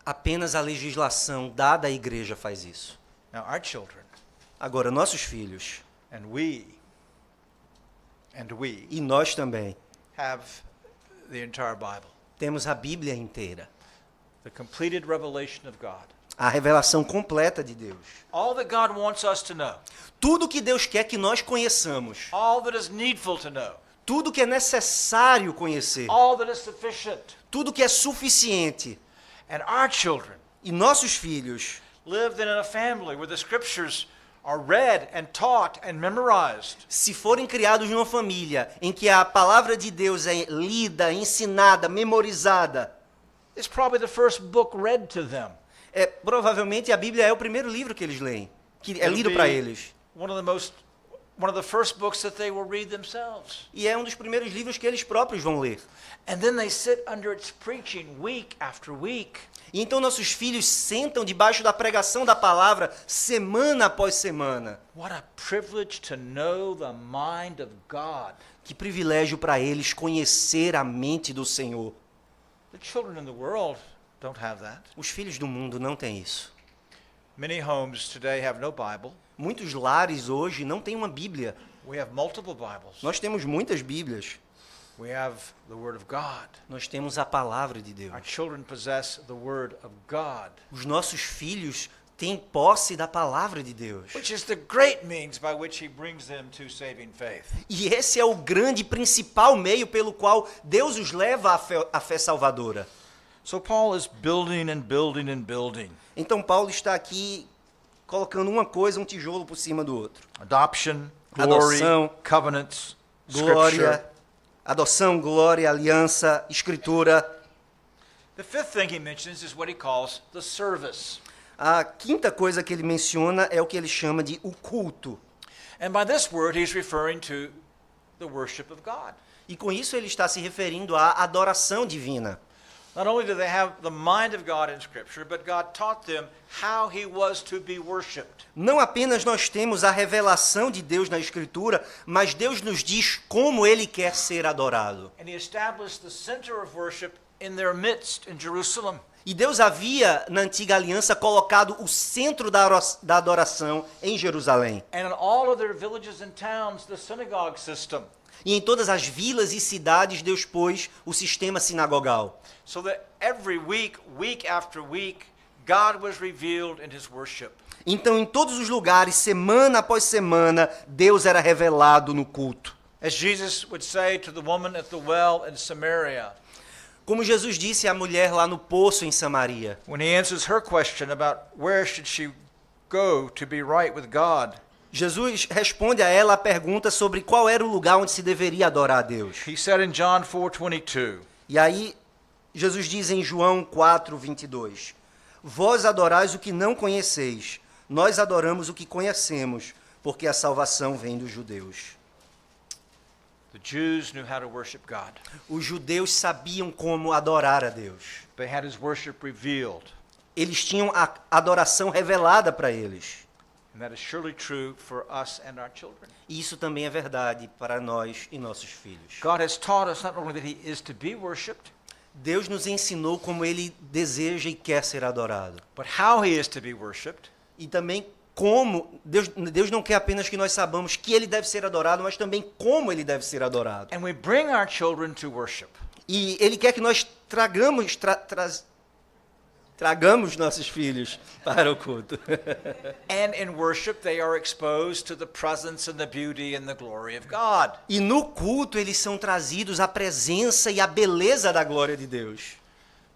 Apenas a legislação dada à igreja faz isso. Now, our children, Agora, nossos filhos, and we e nós também, have the entire Bible, temos a Bíblia inteira. the completed revelation of God. A revelação completa de Deus. All that God wants us to know, Tudo que Deus quer que nós conheçamos. all that is needful to know, Tudo que é necessário conhecer. all that is sufficient. Tudo que é suficiente. And our children E nossos filhos lived in a family where the scriptures are read and taught and memorized. se forem criados numa família em que a palavra de Deus é lida, ensinada, memorizada, It's probably the first book read to them. provavelmente a Bíblia é o primeiro livro que eles leem, que é It'll lido be para eles. one of the first books that they will read themselves. E é um dos primeiros livros que eles próprios vão ler. And then they sit under its preaching week after week. E então nossos filhos sentam debaixo da pregação da palavra semana após semana. What a privilege to know the mind of God. Que privilégio para eles conhecer a mente do Senhor. The children in the world don't have that. Os filhos do mundo não têm isso. Many homes today have no Bible. Muitos lares hoje não têm uma Bíblia. We have multiple Bibles. Nós temos muitas Bíblias. We have the Word of God. Nós temos a palavra de Deus. Our children possess the Word of God, Os nossos filhos têm posse da palavra de Deus. which is the great means by which He brings them to saving faith. E esse é o grande principal meio pelo qual Deus os leva à fé salvadora. So Paul is building and building and building. Então Paulo está aqui colocando uma coisa, um tijolo por cima do outro. Adoption, glory, Adoção, covenants, Glória, scripture. adoção, glória, aliança, escritura. The fifth thing he mentions is what he calls the service. A quinta coisa que ele menciona é o que ele chama de o culto. And by this word, he's referring to the worship of God. E com isso ele está se referindo à adoração divina. Not only did they have the mind of God in Scripture, but God taught them how He was to be worshipped. Não apenas nós temos a revelação de Deus na Escritura, mas Deus nos diz como Ele quer ser adorado. And He established the center of worship in their midst in Jerusalem. E Deus havia, na antiga aliança, colocado o centro da adoração em Jerusalém. And in all of their villages and towns, the synagogue system. E em todas as vilas e cidades, Deus pôs o sistema sinagogal. So that every week, week after week, God was revealed in His worship. Então, em todos os lugares, semana após semana, Deus era revelado no culto. As Jesus would say to the woman at the well in Samaria, Como Jesus disse à mulher lá no poço em Samaria, when He answers her question about where should she go to be right with God, Jesus responde a ela a pergunta sobre qual era o lugar onde se deveria adorar a Deus. He said in John 4:22, E aí, Jesus diz em João 4:22, Vós adorais o que não conheceis, nós adoramos o que conhecemos, porque a salvação vem dos judeus. the Jews knew how to worship God. Os judeus sabiam como adorar a Deus. They had His worship revealed. Eles tinham a adoração revelada para eles. And that is surely true for us and our children. E isso também é verdade para nós e nossos filhos. God has taught us not only that He is to be worshipped, Deus nos ensinou como Ele deseja e quer ser adorado. but how He is to be worshipped. E também como Deus não quer apenas que nós saibamos que Ele deve ser adorado, mas também como Ele deve ser adorado. And we bring our children to worship. E Ele quer que nós tragamos nossos filhos para o culto. And in worship, they are exposed to the presence and the beauty and the glory of God. E no culto eles são trazidos à presença e à beleza da glória de Deus.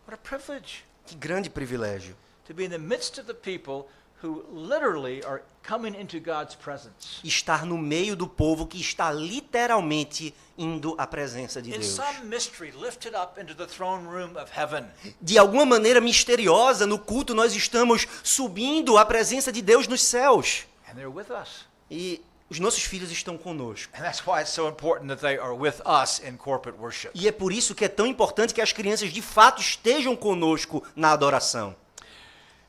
What a privilege Que grande privilégio. to be in the midst of the people who literally are coming into God's presence. Estar no meio do povo que está literalmente indo à presença de In Deus. some mystery, lifted up into the throne room of heaven. De alguma maneira misteriosa, no culto nós estamos subindo à presença de Deus nos céus. And they're with us. E os nossos filhos estão conosco. And that's why it's so important that they are with us in corporate worship. E é por isso que é tão importante que as crianças de fato estejam conosco na adoração.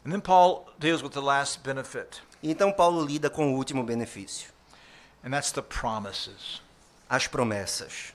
And then Paul deals with the last benefit, E então Paulo lida com o último benefício, and that's the promises. as promessas.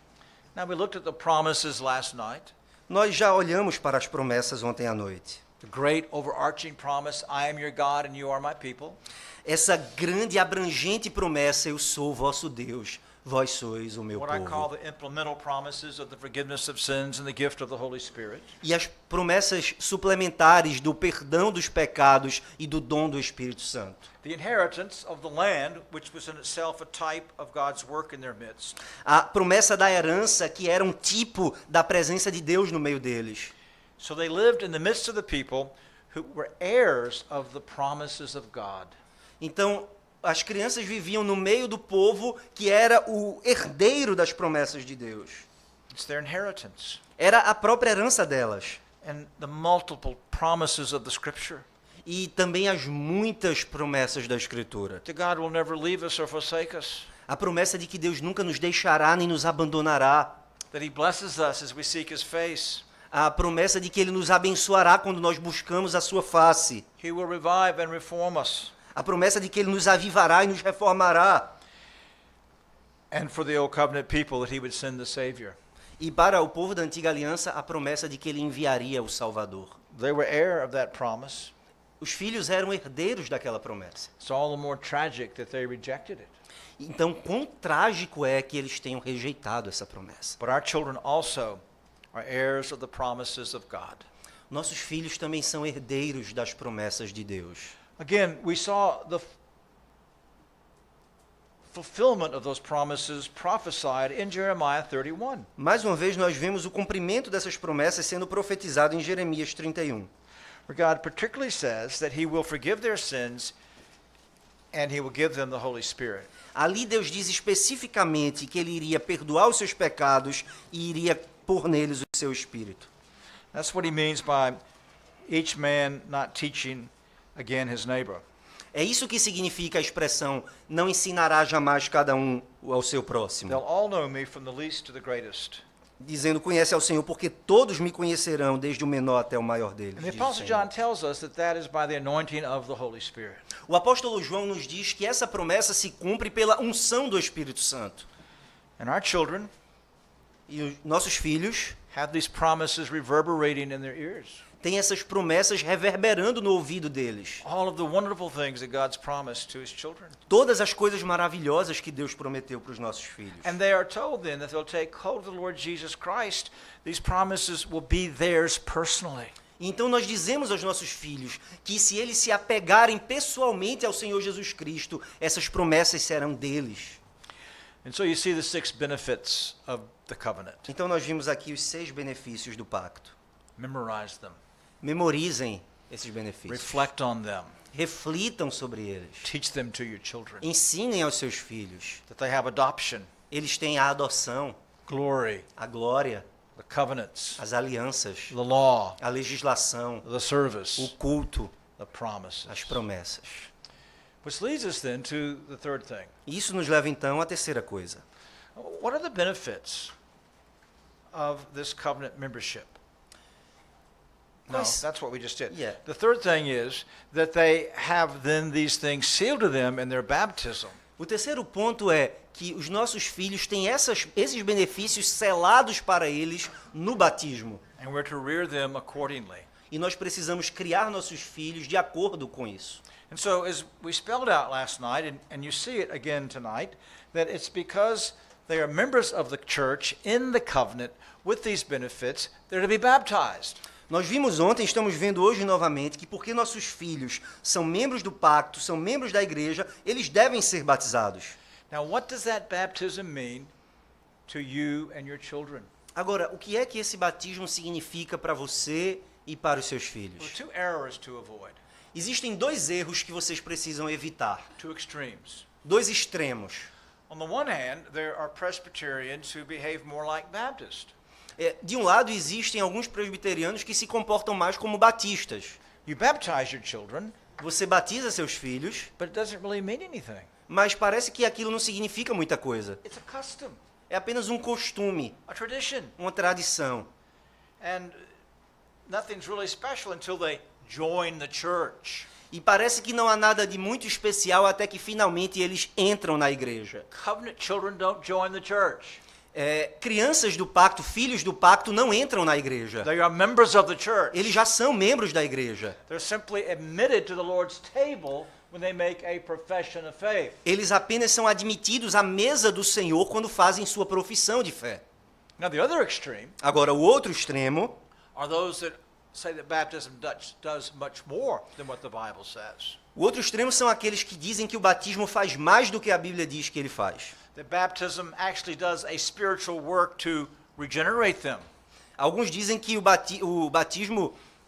Now, we looked at the promises last night. Nós já olhamos para as promessas ontem à noite. The great overarching promise, I am your God and you are my people. Essa grande e abrangente promessa, eu sou o vosso Deus, vós sois o meu What I call povo. the implemental promises of the forgiveness of sins and the gift of the Holy Spirit. E as promessas suplementares do perdão dos pecados e do dom do Espírito Santo. The inheritance of the land, which was in itself a type of God's work in their midst. A promessa da herança, que era um tipo da presença de Deus no meio deles. So they lived in the midst of the people who were heirs of the promises of God. Então, as crianças viviam no meio do povo que era o herdeiro das promessas de Deus. It's their inheritance. Era a própria herança delas. And the multiple promises of the Scripture. E também as muitas promessas da Escritura. That God will never leave us or forsake us. A promessa de que Deus nunca nos deixará nem nos abandonará. That He blesses us as we seek His face. A promessa de que Ele nos abençoará quando nós buscamos a sua face. He will revive and reform us. A promessa de que Ele nos avivará e nos reformará. And for the old covenant people that He would send the Savior. E para o povo da antiga aliança, a promessa de que Ele enviaria o Salvador. They were heir of that promise. Os filhos eram herdeiros daquela promessa. It's all the more tragic that they rejected it. Então, quão trágico é que eles tenham rejeitado essa promessa. But our children also are heirs of the promises of God. Nossos filhos também são herdeiros das promessas de Deus. Again, we saw the fulfillment of those promises prophesied in Jeremiah 31. Mais uma vez, nós vemos o cumprimento dessas promessas sendo profetizado em Jeremias 31. Where God particularly says that He will forgive their sins and He will give them the Holy Spirit. Ali Deus diz especificamente que Ele iria perdoar os seus pecados e iria pôr neles o seu Espírito. That's what He means by each man not teaching again his neighbor. É isso que significa a expressão, não ensinará jamais cada um ao seu próximo. They'll all know me from the least to the greatest. dizendo, conhece ao Senhor, porque todos me conhecerão, desde o menor até o maior deles. And the diz o Apostle Senhor. John tells us that that is by the anointing of the Holy Spirit. O apóstolo João nos diz que essa promessa se cumpre pela unção do Espírito Santo. And our children E os nossos filhos have these promises reverberating in their ears. têm essas promessas reverberando no ouvido deles. All of the wonderful things that God's promised to his children. Todas as coisas maravilhosas que Deus prometeu para os nossos filhos. And they are told then that they'll take hold of the Lord Jesus Christ. These promises will be theirs personally. Então nós dizemos aos nossos filhos que se eles se apegarem pessoalmente ao Senhor Jesus Cristo, essas promessas serão deles. And so you see the 6 benefits of the covenant. Então nós vimos aqui os 6 benefícios do pacto. Memorize them. Memorizem esses benefícios. Reflect on them. Reflitam sobre eles. Teach them to your children. Ensinem aos seus filhos. That they have adoption, Eles têm a adoção, glory, a glória, the covenants, as alianças, the law, a legislação, the o service, culto, the promises. as promessas. Which leads us then to the third thing. E isso nos leva então à terceira coisa. What are the benefits of this covenant membership? No, Quais- that's what we just did. Yeah. The third thing is that they have then these things sealed to them in their baptism. O terceiro ponto é que os nossos filhos têm esses benefícios selados para eles no batismo. And we're to rear them accordingly. E nós precisamos criar nossos filhos de acordo com isso. And so, as we spelled out last night, and you see it again tonight, that it's because they are members of the church in the covenant with these benefits, they're to be baptized. Nós vimos ontem, estamos vendo hoje novamente, que porque nossos filhos são membros do pacto, são membros da igreja, eles devem ser batizados. Now, what does that baptism mean to you and your children? Agora, o que é que esse batismo significa para você e para os seus There are filhos? 2 errors to avoid, Existem 2 erros que vocês precisam evitar, 2 extremes. 2 extremos. On the one hand, there are Presbyterians who behave more like Baptists. De um lado, existem alguns presbiterianos que se comportam mais como batistas. You baptize your children, Você batiza seus filhos, but it doesn't really mean anything. mas parece que aquilo não significa muita coisa. It's a custom, É apenas um costume, a tradition, uma tradição. and nothing's really special until they join the church. E parece que não há nada de muito especial até que finalmente eles entram na igreja. Covenant children don't join the church. Crianças do pacto, filhos do pacto, não entram na igreja. They are members of the church. Eles já são membros da igreja. They're simply admitted to the Lord's table when they make a profession of faith. Eles apenas são admitidos à mesa do Senhor quando fazem sua profissão de fé. Now, the other extreme Agora, o outro extremo are those that say that baptism does much more than what the Bible says. O outro extremo são aqueles que dizem que o batismo faz mais do que a Bíblia diz que ele faz. That baptism actually does a spiritual work to regenerate them. Alguns dizem que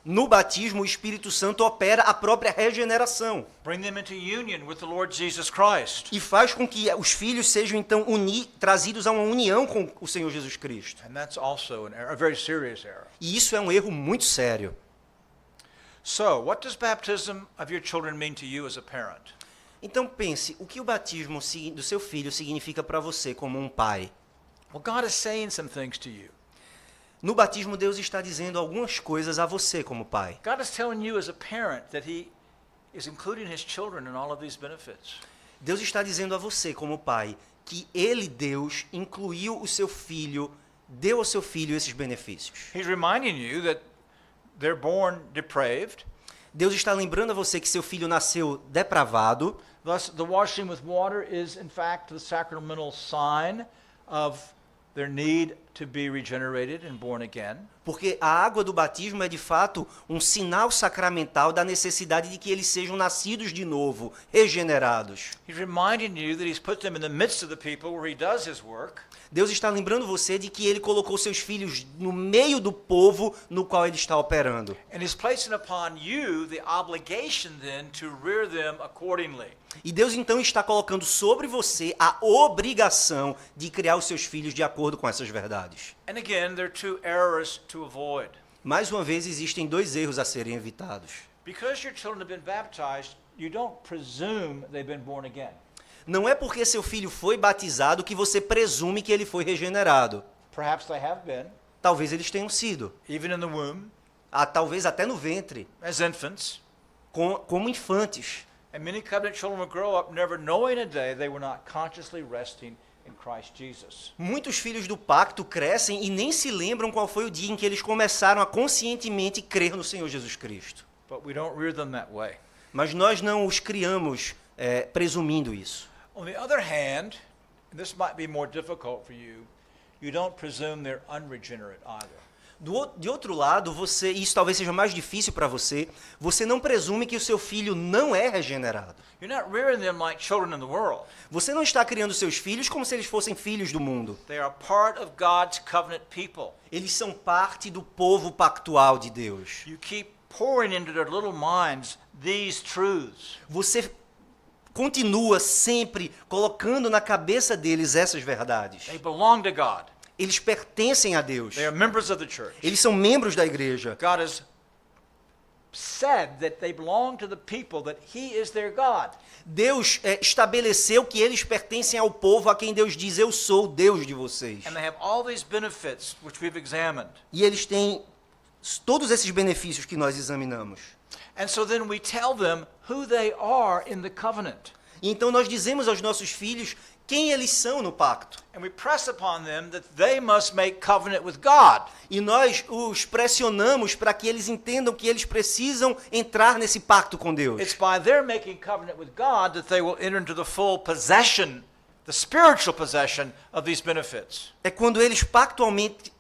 no batismo o Espírito Santo opera a própria regeneração Bring them into union with the Lord Jesus Christ. e faz com que os filhos sejam então trazidos a uma união com o Senhor Jesus Cristo. And that's also an error, a very serious error. E isso é um erro muito sério. So, what does baptism of your children mean to you as a parent? Então pense, o que o batismo do seu filho significa para você como um pai? Well, God is saying some things to you. No batismo, Deus está dizendo algumas coisas a você como pai. God is telling you as a parent that He is including His children in all of these benefits. Deus está dizendo a você como pai que Ele, Deus, incluiu o seu filho, deu ao seu filho esses benefícios. He's reminding you that they're born depraved. Deus está lembrando a você que seu filho nasceu depravado. Thus, the washing with water is, in fact, the sacramental sign of their need to be regenerated and born again. Porque a água do batismo é de fato um sinal sacramental da necessidade de que eles sejam nascidos de novo, regenerados. He's reminding you that He's put them in the midst of the people where He does His work. Deus está lembrando você de que ele colocou seus filhos no meio do povo no qual ele está operando. And He's placing upon you the obligation then to rear them accordingly. E Deus então está colocando sobre você a obrigação de criar os seus filhos de acordo com essas verdades. And again, there are 2 errors to avoid. Mais uma vez, existem 2 erros a serem evitados. Because your children have been baptized, you don't presume they've been born again. Não é porque seu filho foi batizado que você presume que ele foi regenerado. Perhaps they have been, Talvez eles tenham sido, even in the womb, talvez até no ventre, as infants. como infantes. And many covenant children will grow up never knowing a day they were not consciously resting in Christ Jesus. Muitos filhos do pacto crescem e nem se lembram qual foi o dia em que eles começaram a conscientemente crer no Senhor Jesus Cristo. But we don't rear them that way. Mas nós não os criamos presumindo isso. On the other hand, and this might be more difficult for you, you don't presume they're unregenerate either. De outro lado, isso talvez seja mais difícil para você não presume que o seu filho não é regenerado. You're not rearing them like children in the world. Você não está criando seus filhos como se eles fossem filhos do mundo. They are part of God's covenant people. Eles são parte do povo pactual de Deus. You keep pouring into their little minds these truths. Você continua sempre colocando na cabeça deles essas verdades. They belong to God. Eles pertencem a Deus. They are members of the church. Eles são membros da igreja. God has said that they belong to the people, that He is their God. Deus estabeleceu que eles pertencem ao povo a quem Deus diz, eu sou o Deus de vocês. And they have all these benefits which we've examined. E eles têm todos esses benefícios que nós examinamos. And so then we tell them who they are in the covenant. E então nós dizemos aos nossos filhos quem eles são no pacto. And we press upon them that they must make covenant with God. E nós os pressionamos para que eles entendam que eles precisam entrar nesse pacto com Deus. It's by their making covenant with God that they will enter into the full possession, the spiritual possession of these benefits. É quando eles pactualmente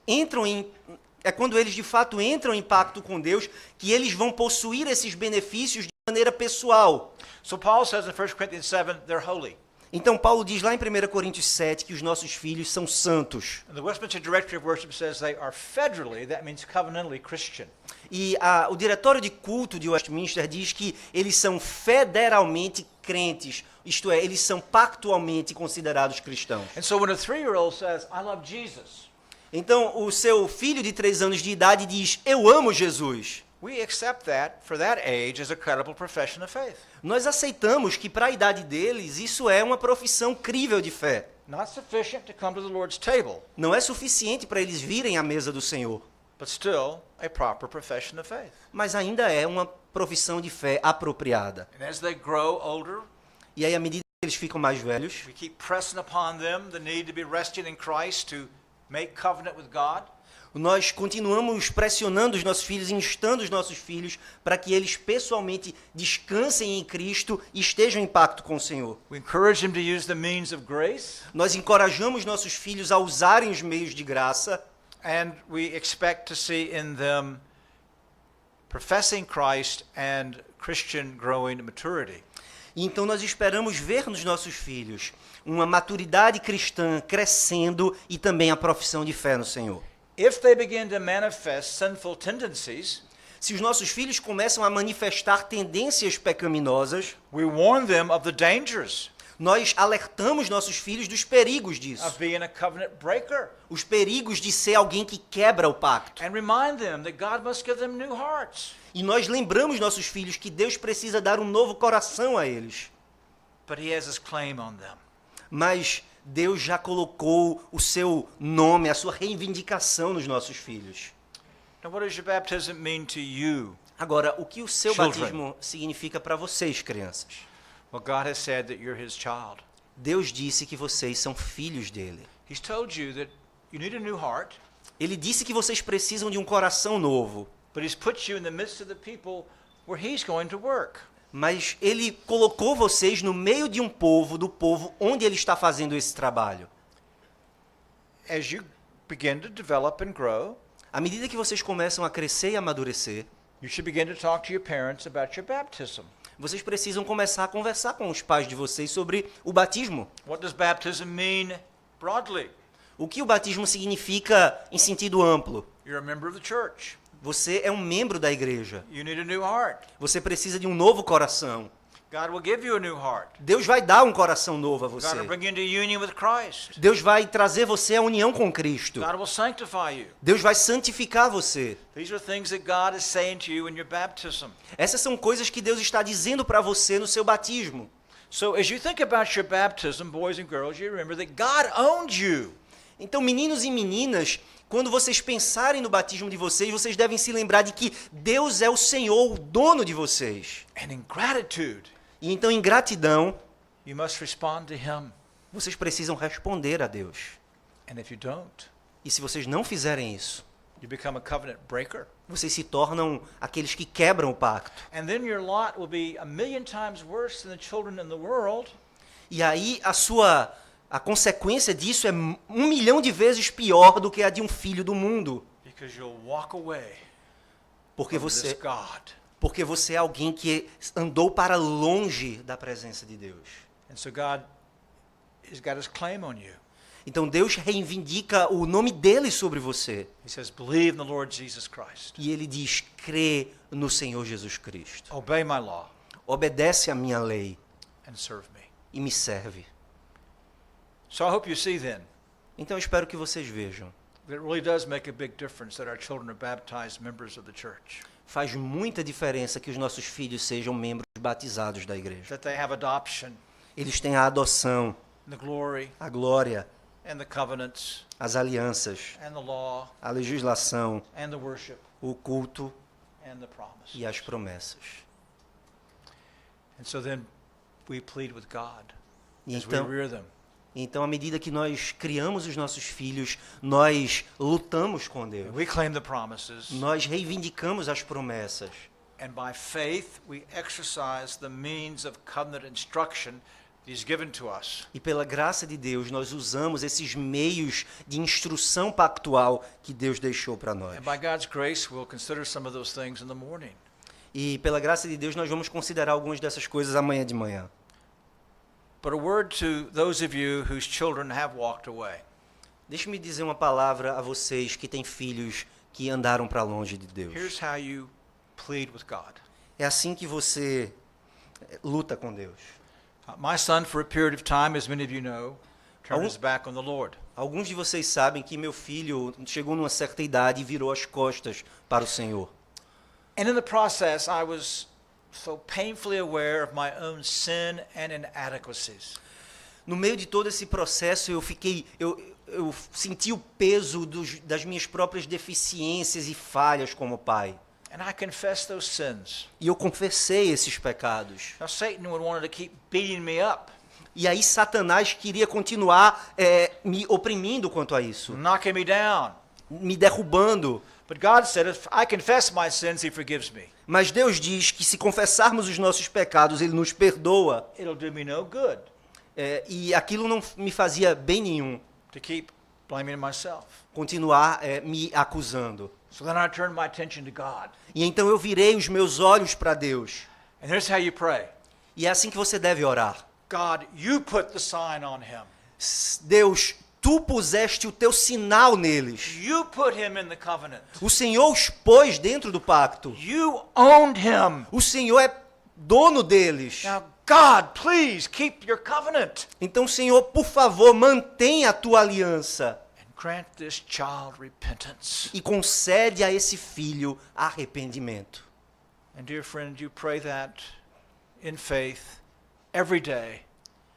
quando eles de fato entram em pacto com Deus que eles vão possuir esses benefícios de maneira pessoal. So Paul says in 1 Corinthians 7, they're holy. Então Paulo diz lá em 1 Coríntios 7 que os nossos filhos são santos. And the Westminster Directory of Worship says they are federally, that means covenantally Christian. E o diretório de culto de Westminster diz que eles são federalmente crentes, isto é, eles são pactualmente considerados cristãos. And so when a 3-year-old says, I love Jesus, Então o seu filho de 3 anos de idade diz, eu amo Jesus. we accept that for that age as a credible profession of faith. Nós aceitamos que para a idade deles isso é uma profissão crível de fé. Not sufficient to come to the Lord's table, Não é suficiente para eles virem à mesa do Senhor, but still a proper profession of faith. mas ainda é uma profissão de fé apropriada. And as they grow older, E aí, à medida que eles ficam mais velhos, we keep pressing upon them the need to be resting in Christ to make covenant with God. nós continuamos pressionando os nossos filhos, instando os nossos filhos para que eles pessoalmente descansem em Cristo e estejam em pacto com o Senhor. We encourage them to use the means of grace, Nós encorajamos nossos filhos a usarem os meios de graça and we expect to see in them professing Christ and Christian growing maturity. e então nós esperamos ver nos nossos filhos uma maturidade cristã crescendo e também a profissão de fé no Senhor. If they begin to manifest sinful tendencies, Se os nossos filhos começam a manifestar tendências pecaminosas, we warn them of the dangers nós alertamos nossos filhos dos perigos disso. of being a covenant breaker, Os perigos de ser alguém que quebra o pacto. and remind them that God must give them new hearts. E nós lembramos nossos filhos que Deus precisa dar um novo coração a eles. But He has His claim on them. Mas Deus já colocou o seu nome, a sua reivindicação nos nossos filhos. Now, what does your baptism mean to you? Agora, o que o seu Children. batismo significa para vocês, crianças? Well, God has said that you're His child. Deus disse que vocês são filhos dele. He's told you that you need a new heart, Ele disse que vocês precisam de um coração novo. but He's put you in the midst of the people where He's going to work. Mas ele colocou vocês no meio de um povo, do povo onde ele está fazendo esse trabalho. As you begin to develop and grow, À medida que vocês começam a crescer e amadurecer, you should begin to talk to your parents about your baptism. vocês precisam começar a conversar com os pais de vocês sobre o batismo. What does baptism mean broadly? O que o batismo significa em sentido amplo? You're a member of the church. Você é um membro da igreja. You need a new heart. Você precisa de um novo coração. God will give you a new heart. Deus vai dar um coração novo a God você. will bring you into union with Christ. Deus vai trazer você à união com Cristo. God will sanctify you. Deus vai santificar você. These are things that God is saying to you in your baptism. Essas são coisas que Deus está dizendo para você no seu batismo. So as you think about your baptism, boys and girls, you remember that God owned you. Então, meninos e meninas, quando vocês pensarem no batismo de vocês devem se lembrar de que Deus é o Senhor, o dono de vocês. And in gratitude, E então, em gratidão, you must respond to Him. vocês precisam responder a Deus. And if you don't, E se vocês não fizerem isso, you become a covenant breaker. vocês se tornam aqueles que quebram o pacto. And then your lot will be 1,000,000 times worse than the children in the world. E aí a consequência disso é 1.000.000 de vezes pior do que a de um filho do mundo. Because you'll walk away Porque from this você, God. porque você é alguém que andou para longe da presença de Deus. And so God has got His claim on you. Então Deus reivindica o nome dele sobre você. He says, believe in the Lord Jesus Christ. E ele diz, crê no Senhor Jesus Cristo. Obey my law Obedece a minha lei and serve me. e me serve. So I hope you see then Então eu espero que vocês vejam. that it really does make a big difference that our children are baptized members of the church. Faz muita diferença que os nossos filhos sejam membros batizados da igreja. That they have adoption, Eles têm a adoção, the glory, a glória, and the covenants, as alianças, and the law, a legislação, and the worship, o culto and the promise. e as promessas. And so then we plead with God E as we então, rear them. então, à medida que nós criamos os nossos filhos, nós lutamos com Deus. We claim the promises, Nós reivindicamos as promessas. and by faith we exercise the means of covenant instruction that He's given to us. E pela graça de Deus, nós usamos esses meios de instrução pactual que Deus deixou para nós. And by God's grace, we'll consider some of those things in the morning. E pela graça de Deus, nós vamos considerar algumas dessas coisas amanhã de manhã. But a word to those of you whose children have walked away. Deixe-me dizer uma palavra a vocês que têm filhos que andaram para longe de Deus. Here's how you plead with God. É assim que você luta com Deus. My son, for a period of time, as many of you know, turned his back on the Lord. Alguns de vocês sabem que meu filho chegou numa certa idade e virou as costas para o Senhor. And in the process, I was so painfully aware of my own sin and inadequacies. No meio de todo esse processo, eu senti o peso das minhas próprias deficiências e falhas como pai. And I confessed those sins. E eu confessei esses pecados. Now, Satan would want to keep beating me up, E aí Satanás queria continuar me oprimindo quanto a isso, knocking me down. me derrubando. But God said, if I confess my sins, He forgives me. Mas Deus diz que se confessarmos os nossos pecados, Ele nos perdoa. It'll do me no good E aquilo não me fazia bem nenhum, to keep blaming myself. continuar me acusando. So then I turned my attention to God. E então eu virei os meus olhos para Deus. And here's how you pray. E é assim que você deve orar. God, you put the sign on him. Deus, tu puseste o teu sinal neles. You put him in the covenant. O Senhor os pôs dentro do pacto. You owned him. O Senhor é dono deles. Now, God, please keep your covenant Então, Senhor, por favor, mantenha a tua aliança and grant this child repentance. e concede a esse filho arrependimento. And dear friend, you pray that in faith every day.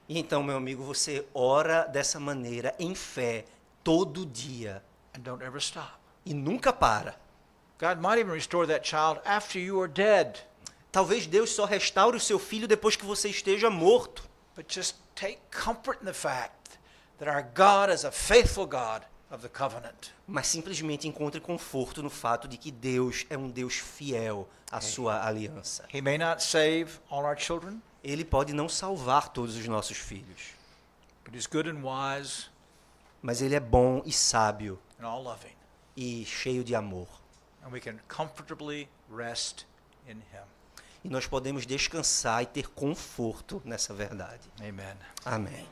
E então, meu amigo, você ora dessa maneira em fé todo dia And don't ever stop. e nunca para. God might even restore that child after you are dead. Talvez Deus só restaure o seu filho depois que você esteja morto. But just take comfort in the fact that our God is a faithful God of the covenant. Mas simplesmente encontre conforto no fato de que Deus é um Deus fiel à sua aliança. He may not save all our children, Ele pode não salvar todos os nossos filhos, but He's good and wise mas Ele é bom e sábio and all loving. e cheio de amor. And we can comfortably rest in Him. E nós podemos descansar e ter conforto nessa verdade. Amen. Amém.